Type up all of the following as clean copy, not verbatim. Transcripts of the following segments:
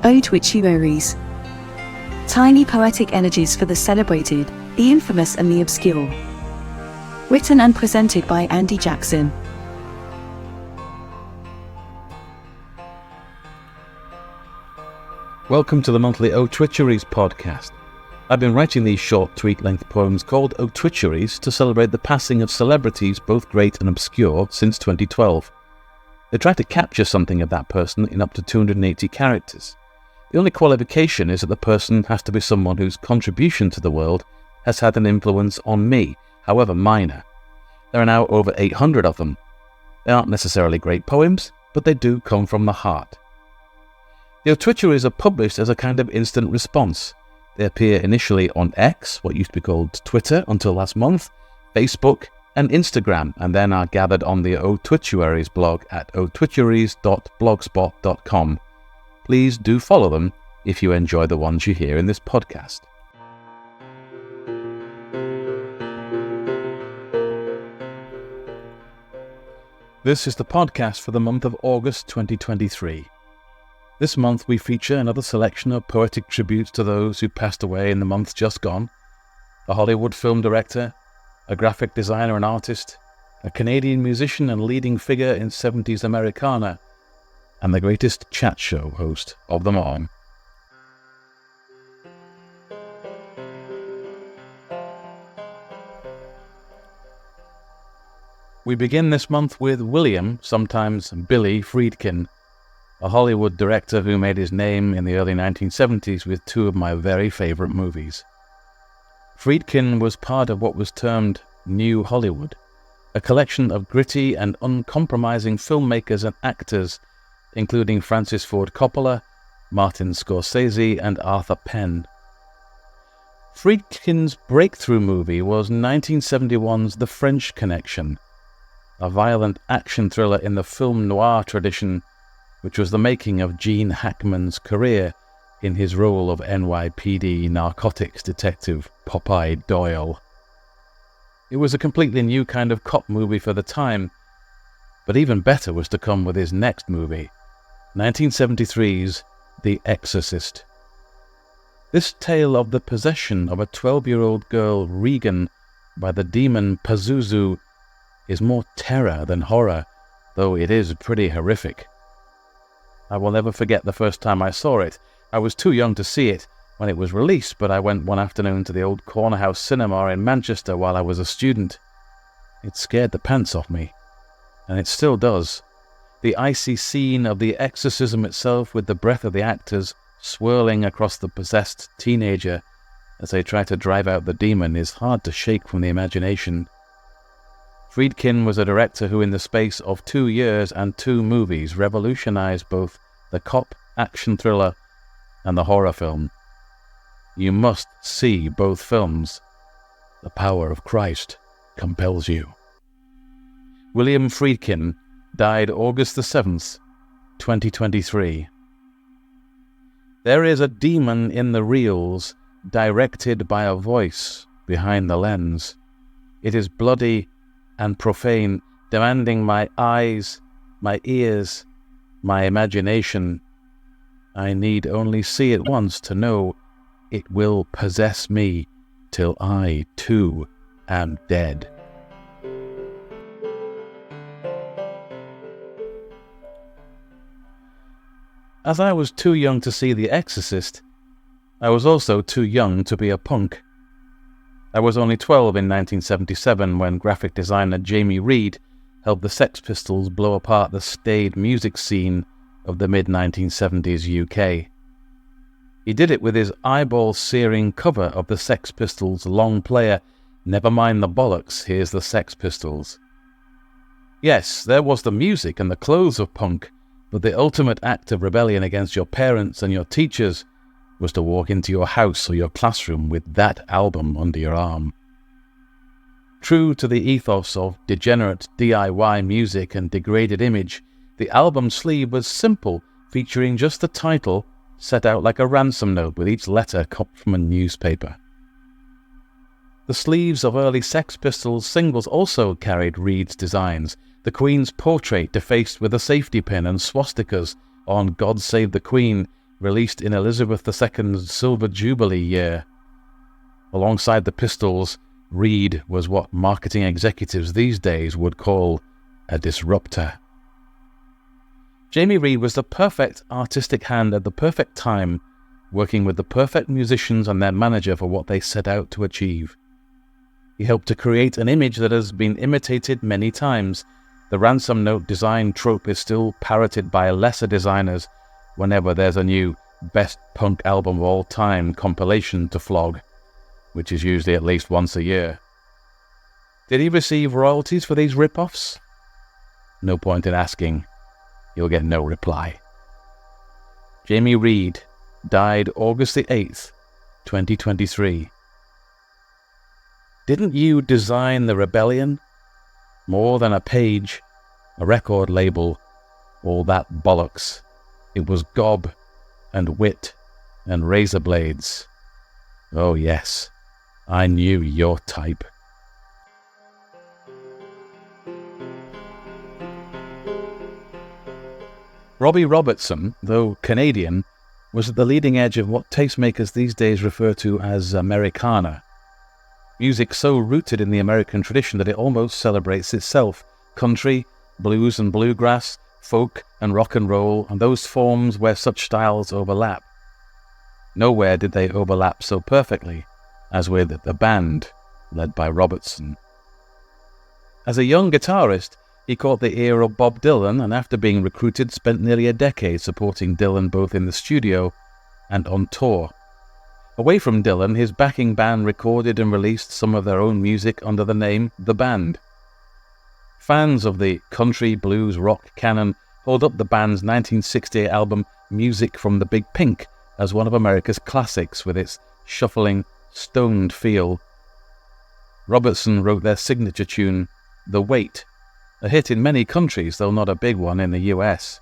Otwituaries. Tiny poetic elegies for the celebrated, the infamous and the obscure. Written and presented by Andy Jackson. Welcome to the monthly Otwituaries podcast. I've been writing these short tweet-length poems called Otwituaries to celebrate the passing of celebrities both great and obscure since 2012. They try to capture something of that person in up to 280 characters. The only qualification is that the person has to be someone whose contribution to the world has had an influence on me, however minor. There are now over 800 of them. They aren't necessarily great poems, but they do come from the heart. The Otwituaries are published as a kind of instant response. They appear initially on X, what used to be called Twitter until last month, Facebook and Instagram, and then are gathered on the Otwituaries blog at otwituaries.blogspot.com. Please do follow them if you enjoy the ones you hear in this podcast. This is the podcast for the month of August 2023. This month we feature another selection of poetic tributes to those who passed away in the month just gone. A Hollywood film director, a graphic designer and artist, a Canadian musician and leading figure in 70s Americana, and the greatest chat show host of them all. We begin this month with William, sometimes Billy Friedkin, a Hollywood director who made his name in the early 1970s with two of my very favourite movies. Friedkin was part of what was termed New Hollywood, a collection of gritty and uncompromising filmmakers and actors, including Francis Ford Coppola, Martin Scorsese, and Arthur Penn. Friedkin's breakthrough movie was 1971's The French Connection, a violent action thriller in the film noir tradition, which was the making of Gene Hackman's career in his role of NYPD narcotics detective Popeye Doyle. It was a completely new kind of cop movie for the time, but even better was to come with his next movie, 1973's The Exorcist. This tale of the possession of a 12-year-old girl, Regan, by the demon Pazuzu is more terror than horror, though it is pretty horrific. I will never forget the first time I saw it. I was too young to see it when it was released, but I went one afternoon to the old Corner House Cinema in Manchester while I was a student. It scared the pants off me, and it still does. The icy scene of the exorcism itself, with the breath of the actors swirling across the possessed teenager as they try to drive out the demon, is hard to shake from the imagination. Friedkin was a director who in the space of 2 years and 2 movies revolutionized both the cop action thriller and the horror film. You must see both films. The power of Christ compels you. William Friedkin died August the 7th, 2023. There is a demon in the reels, directed by a voice behind the lens. It is bloody and profane, demanding my eyes, my ears, my imagination. I need only see it once to know it will possess me till I, too, am dead. As I was too young to see The Exorcist, I was also too young to be a punk. I was only 12 in 1977 when graphic designer Jamie Reed helped the Sex Pistols blow apart the staid music scene of the mid-1970s UK. He did it with his eyeball-searing cover of the Sex Pistols' long player, Never Mind the Bollocks, Here's the Sex Pistols. Yes, there was the music and the clothes of punk, but the ultimate act of rebellion against your parents and your teachers was to walk into your house or your classroom with that album under your arm. True to the ethos of degenerate DIY music and degraded image, the album sleeve was simple, featuring just the title set out like a ransom note with each letter copied from a newspaper. The sleeves of early Sex Pistols singles also carried Reed's designs, the Queen's portrait defaced with a safety pin and swastikas on God Save the Queen, released in Elizabeth II's Silver Jubilee year. Alongside the Pistols, Reed was what marketing executives these days would call a disruptor. Jamie Reed was the perfect artistic hand at the perfect time, working with the perfect musicians and their manager for what they set out to achieve. He helped to create an image that has been imitated many times. The ransom note design trope is still parroted by lesser designers whenever there's a new best punk album of all time compilation to flog, which is usually at least once a year. Did he receive royalties for these rip-offs? No point in asking. You'll get no reply. Jamie Reed died August the 8th, 2023. Didn't you design the rebellion? More than a page, a record label, all that bollocks. It was gob and wit and razor blades. Oh yes, I knew your type. Robbie Robertson, though Canadian, was at the leading edge of what tastemakers these days refer to as Americana. Music so rooted in the American tradition that it almost celebrates itself. Country, blues and bluegrass, folk and rock and roll, and those forms where such styles overlap. Nowhere did they overlap so perfectly as with the band led by Robertson. As a young guitarist, he caught the ear of Bob Dylan, and after being recruited, spent nearly a decade supporting Dylan both in the studio and on tour. Away from Dylan, his backing band recorded and released some of their own music under the name The Band. Fans of the country, blues, rock canon hold up the band's 1968 album Music from the Big Pink as one of America's classics with its shuffling, stoned feel. Robertson wrote their signature tune, The Weight, a hit in many countries, though not a big one in the US.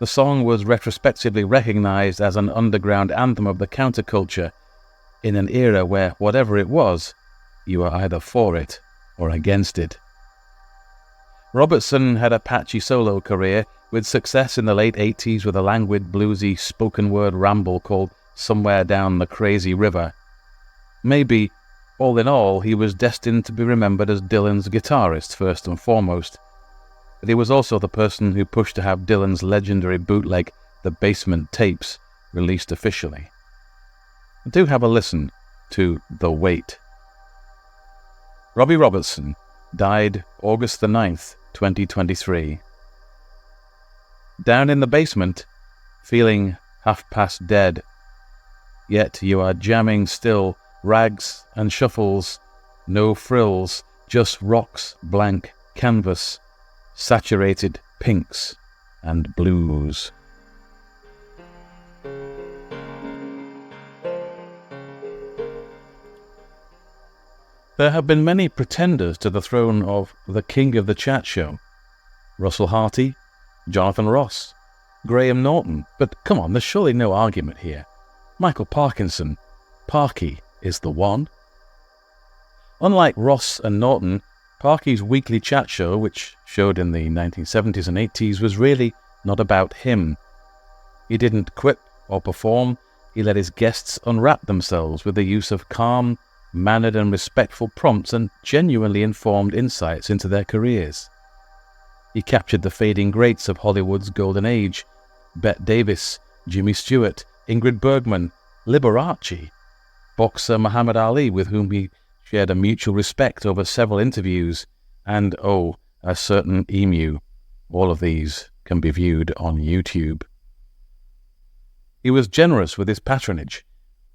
The song was retrospectively recognized as an underground anthem of the counterculture in an era where, whatever it was, you were either for it or against it. Robertson had a patchy solo career, with success in the late 80s with a languid, bluesy, spoken-word ramble called Somewhere Down the Crazy River. Maybe, all in all, he was destined to be remembered as Dylan's guitarist first and foremost. But he was also the person who pushed to have Dylan's legendary bootleg, The Basement Tapes, released officially. Do have a listen to The Weight. Robbie Robertson died August the 9th, 2023. Down in the basement, feeling half past dead. Yet you are jamming still, rags and shuffles, no frills, just rocks, blank canvas, saturated pinks and blues. There have been many pretenders to the throne of the King of the Chat Show. Russell Harty, Jonathan Ross, Graham Norton, but come on, there's surely no argument here. Michael Parkinson, Parky, is the one. Unlike Ross and Norton, Parky's weekly chat show, which showed in the 1970s and 80s, was really not about him. He didn't quip or perform, he let his guests unwrap themselves with the use of calm, mannered and respectful prompts and genuinely informed insights into their careers. He captured the fading greats of Hollywood's golden age: Bette Davis, Jimmy Stewart, Ingrid Bergman, Liberace, boxer Muhammad Ali, with whom he shared a mutual respect over several interviews, and, a certain emu. All of these can be viewed on YouTube. He was generous with his patronage.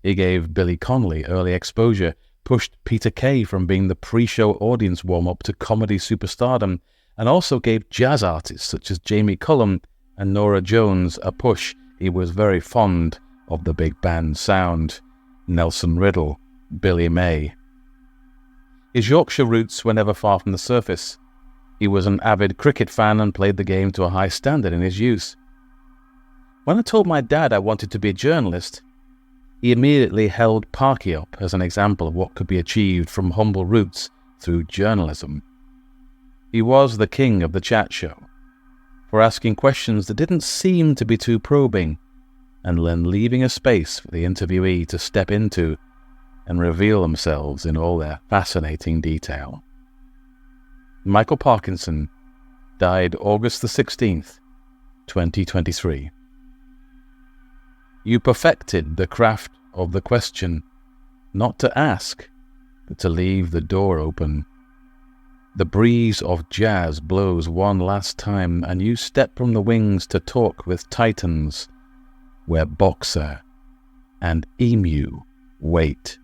He gave Billy Connolly early exposure, pushed Peter Kay from being the pre-show audience warm-up to comedy superstardom, and also gave jazz artists such as Jamie Cullum and Norah Jones a push. He was very fond of the big band sound. Nelson Riddle, Billy May. His Yorkshire roots were never far from the surface. He was an avid cricket fan and played the game to a high standard in his youth. When I told my dad I wanted to be a journalist, he immediately held Parky up as an example of what could be achieved from humble roots through journalism. He was the king of the chat show, for asking questions that didn't seem to be too probing, and then leaving a space for the interviewee to step into and reveal themselves in all their fascinating detail. Michael Parkinson died August the 16th, 2023. You perfected the craft of the question, not to ask, but to leave the door open. The breeze of jazz blows one last time, and you step from the wings to talk with titans, where boxer and emu wait.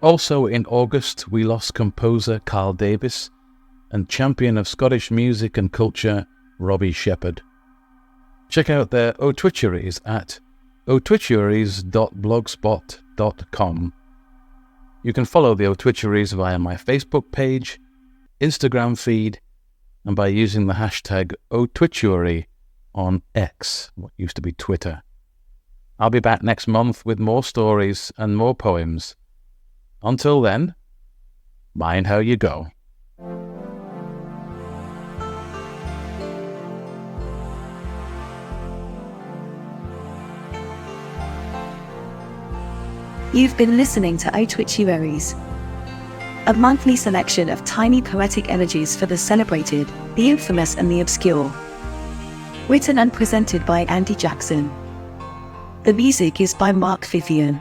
Also in August, we lost composer Carl Davis and champion of Scottish music and culture, Robbie Shepherd. Check out their Otwituaries at otwituaries.blogspot.com. You can follow the Otwituaries via my Facebook page, Instagram feed, and by using the hashtag Otwituary on X, what used to be Twitter. I'll be back next month with more stories and more poems. Until then, mind how you go. You've been listening to Otwituaries, a monthly selection of tiny poetic elegies for the celebrated, the infamous and the obscure. Written and presented by Andy Jackson. The music is by Mark Vivian.